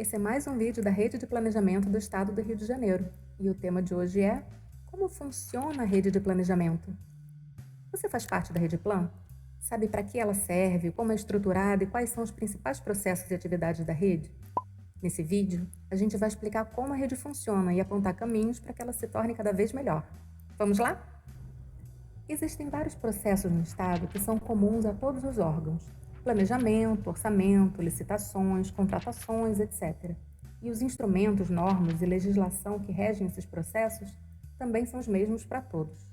Esse é mais um vídeo da Rede de Planejamento do Estado do Rio de Janeiro, e o tema de hoje é: como funciona a rede de planejamento? Você faz parte da Rede Plan? Sabe para que ela serve, como é estruturada e quais são os principais processos e atividades da rede? Nesse vídeo, a gente vai explicar como a rede funciona e apontar caminhos para que ela se torne cada vez melhor. Vamos lá? Existem vários processos no Estado que são comuns a todos os órgãos: planejamento, orçamento, licitações, contratações, etc. E os instrumentos, normas e legislação que regem esses processos também são os mesmos para todos.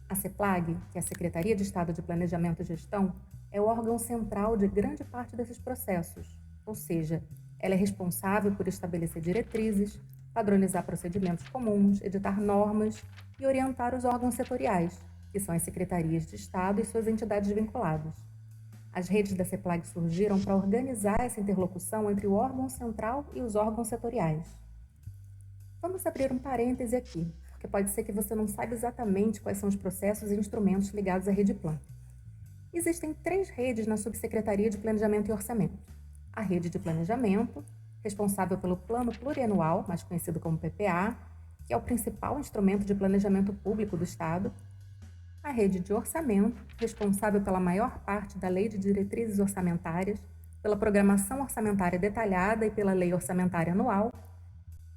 A CEPLAG, que é a Secretaria de Estado de Planejamento e Gestão, é o órgão central de grande parte desses processos, ou seja, ela é responsável por estabelecer diretrizes, padronizar procedimentos comuns, editar normas e orientar os órgãos setoriais, que são as secretarias de Estado e suas entidades vinculadas. As redes da CEPLAG surgiram para organizar essa interlocução entre o órgão central e os órgãos setoriais. Vamos abrir um parêntese aqui, porque pode ser que você não saiba exatamente quais são os processos e instrumentos ligados à Rede Plan. Existem 3 redes na Subsecretaria de Planejamento e Orçamento. A Rede de Planejamento, responsável pelo Plano Plurianual, mais conhecido como PPA, que é o principal instrumento de planejamento público do Estado. A Rede de Orçamento, responsável pela maior parte da Lei de Diretrizes Orçamentárias, pela Programação Orçamentária Detalhada e pela Lei Orçamentária Anual.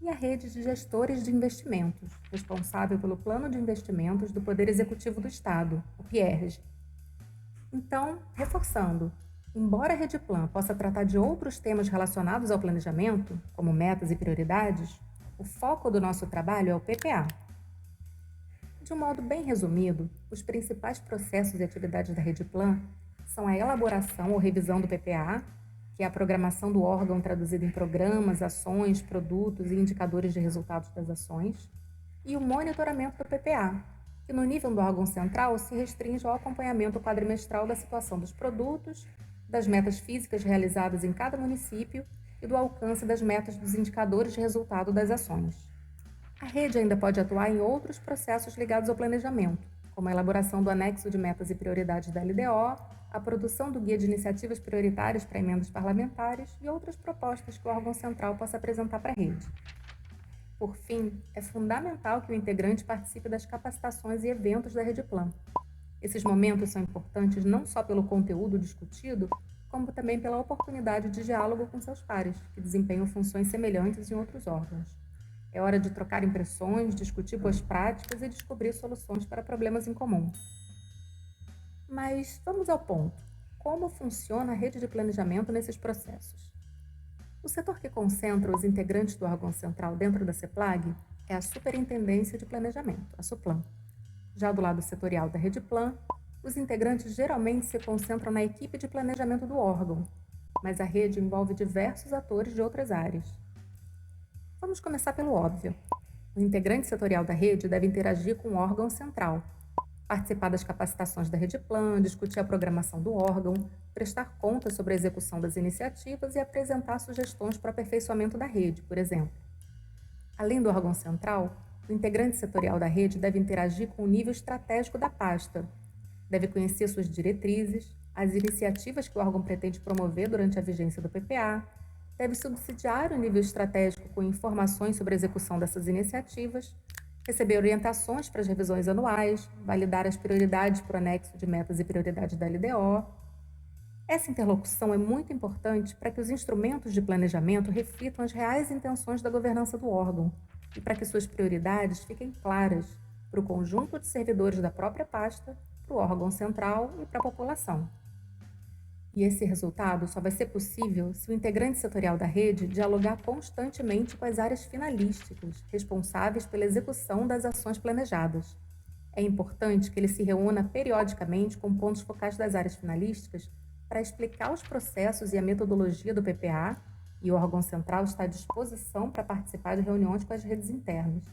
E a Rede de Gestores de Investimentos, responsável pelo Plano de Investimentos do Poder Executivo do Estado, o PIERG. Então, reforçando, embora a Rede Plan possa tratar de outros temas relacionados ao planejamento, como metas e prioridades, o foco do nosso trabalho é o PPA. De um modo bem resumido, os principais processos e atividades da Rede Plan são a elaboração ou revisão do PPA, que é a programação do órgão traduzida em programas, ações, produtos e indicadores de resultados das ações, e o monitoramento do PPA, que no nível do órgão central se restringe ao acompanhamento quadrimestral da situação dos produtos, das metas físicas realizadas em cada município e do alcance das metas dos indicadores de resultado das ações. A rede ainda pode atuar em outros processos ligados ao planejamento, como a elaboração do anexo de metas e prioridades da LDO, a produção do guia de iniciativas prioritárias para emendas parlamentares e outras propostas que o órgão central possa apresentar para a rede. Por fim, é fundamental que o integrante participe das capacitações e eventos da Rede Plan. Esses momentos são importantes não só pelo conteúdo discutido, como também pela oportunidade de diálogo com seus pares, que desempenham funções semelhantes em outros órgãos. É hora de trocar impressões, discutir boas práticas e descobrir soluções para problemas em comum. Mas vamos ao ponto. Como funciona a rede de planejamento nesses processos? O setor que concentra os integrantes do órgão central dentro da CEPLAG é a Superintendência de Planejamento, a SUPLAN. Já do lado setorial da Rede Plan, os integrantes geralmente se concentram na equipe de planejamento do órgão, mas a rede envolve diversos atores de outras áreas. Vamos começar pelo óbvio. O integrante setorial da rede deve interagir com o órgão central, participar das capacitações da Rede Plan, discutir a programação do órgão, prestar contas sobre a execução das iniciativas e apresentar sugestões para o aperfeiçoamento da rede, por exemplo. Além do órgão central, o integrante setorial da rede deve interagir com o nível estratégico da pasta, deve conhecer suas diretrizes, as iniciativas que o órgão pretende promover durante a vigência do PPA, deve subsidiar o nível estratégico com informações sobre a execução dessas iniciativas, receber orientações para as revisões anuais, validar as prioridades por anexo de metas e prioridades da LDO. Essa interlocução é muito importante para que os instrumentos de planejamento reflitam as reais intenções da governança do órgão e para que suas prioridades fiquem claras para o conjunto de servidores da própria pasta, para o órgão central e para a população. E esse resultado só vai ser possível se o integrante setorial da rede dialogar constantemente com as áreas finalísticas, responsáveis pela execução das ações planejadas. É importante que ele se reúna periodicamente com pontos focais das áreas finalísticas para explicar os processos e a metodologia do PPA, e o órgão central está à disposição para participar de reuniões com as redes internas.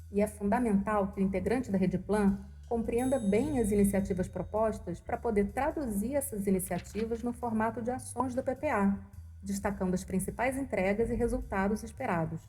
E é fundamental que o integrante da Rede Plan compreenda bem as iniciativas propostas para poder traduzir essas iniciativas no formato de ações do PPA, destacando as principais entregas e resultados esperados.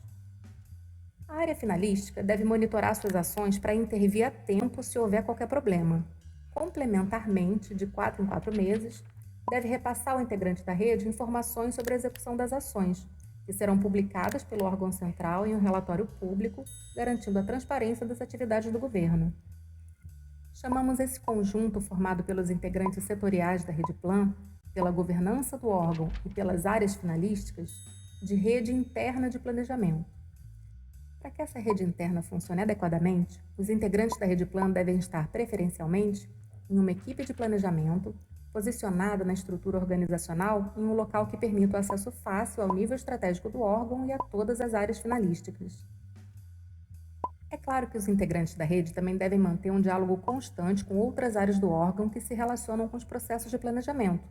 A área finalística deve monitorar suas ações para intervir a tempo se houver qualquer problema. Complementarmente, de 4 em 4 meses, deve repassar ao integrante da rede informações sobre a execução das ações, que serão publicadas pelo órgão central em um relatório público, garantindo a transparência das atividades do governo. Chamamos esse conjunto formado pelos integrantes setoriais da Redeplan, pela governança do órgão e pelas áreas finalísticas, de rede interna de planejamento. Para que essa rede interna funcione adequadamente, os integrantes da Redeplan devem estar preferencialmente em uma equipe de planejamento, posicionada na estrutura organizacional em um local que permita o acesso fácil ao nível estratégico do órgão e a todas as áreas finalísticas. É claro que os integrantes da rede também devem manter um diálogo constante com outras áreas do órgão que se relacionam com os processos de planejamento,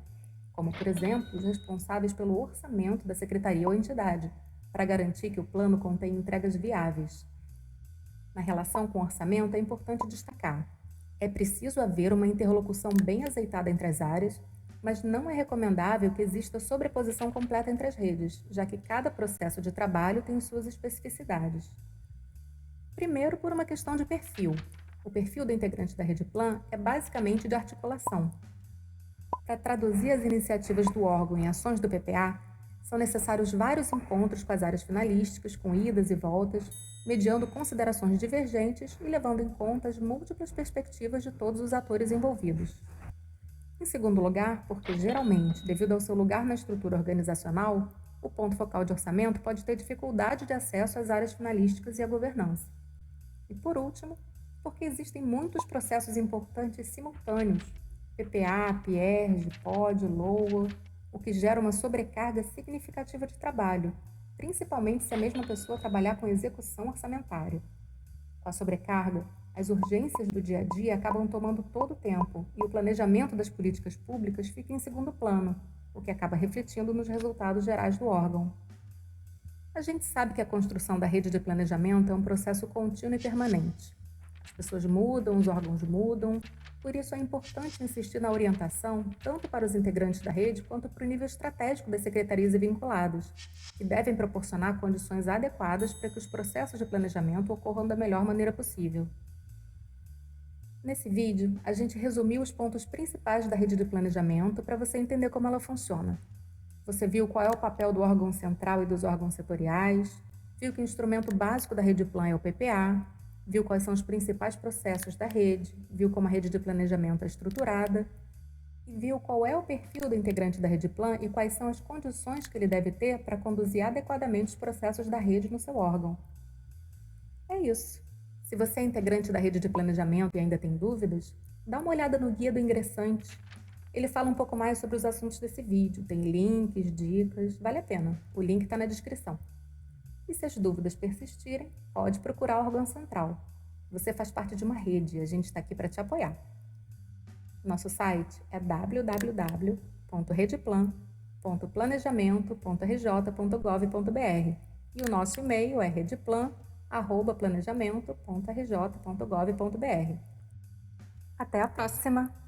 como, por exemplo, os responsáveis pelo orçamento da secretaria ou entidade, para garantir que o plano contém entregas viáveis. Na relação com o orçamento, é importante destacar: é preciso haver uma interlocução bem azeitada entre as áreas, mas não é recomendável que exista sobreposição completa entre as redes, já que cada processo de trabalho tem suas especificidades. Primeiro, por uma questão de perfil. O perfil do integrante da Redeplan é basicamente de articulação. Para traduzir as iniciativas do órgão em ações do PPA, são necessários vários encontros com as áreas finalísticas, com idas e voltas, mediando considerações divergentes e levando em conta as múltiplas perspectivas de todos os atores envolvidos. Em segundo lugar, porque geralmente, devido ao seu lugar na estrutura organizacional, o ponto focal de orçamento pode ter dificuldade de acesso às áreas finalísticas e à governança. E por último, porque existem muitos processos importantes simultâneos, PPA, PIERG, POD, LOA, o que gera uma sobrecarga significativa de trabalho, principalmente se a mesma pessoa trabalhar com execução orçamentária. Com a sobrecarga, as urgências do dia a dia acabam tomando todo o tempo e o planejamento das políticas públicas fica em segundo plano, o que acaba refletindo nos resultados gerais do órgão. A gente sabe que a construção da rede de planejamento é um processo contínuo e permanente. As pessoas mudam, os órgãos mudam, por isso é importante insistir na orientação tanto para os integrantes da rede quanto para o nível estratégico das secretarias e vinculados, que devem proporcionar condições adequadas para que os processos de planejamento ocorram da melhor maneira possível. Nesse vídeo, a gente resumiu os pontos principais da rede de planejamento para você entender como ela funciona. Você viu qual é o papel do órgão central e dos órgãos setoriais, viu que o instrumento básico da Redeplan é o PPA, viu quais são os principais processos da rede, viu como a rede de planejamento é estruturada e viu qual é o perfil do integrante da Redeplan e quais são as condições que ele deve ter para conduzir adequadamente os processos da rede no seu órgão. É isso. Se você é integrante da rede de planejamento e ainda tem dúvidas, dá uma olhada no guia do ingressante. Ele fala um pouco mais sobre os assuntos desse vídeo, tem links, dicas, vale a pena. O link está na descrição. E se as dúvidas persistirem, pode procurar o órgão central. Você faz parte de uma rede e a gente está aqui para te apoiar. Nosso site é www.redeplan.planejamento.rj.gov.br e o nosso e-mail é redeplan@planejamento.rj.gov.br. Até a próxima!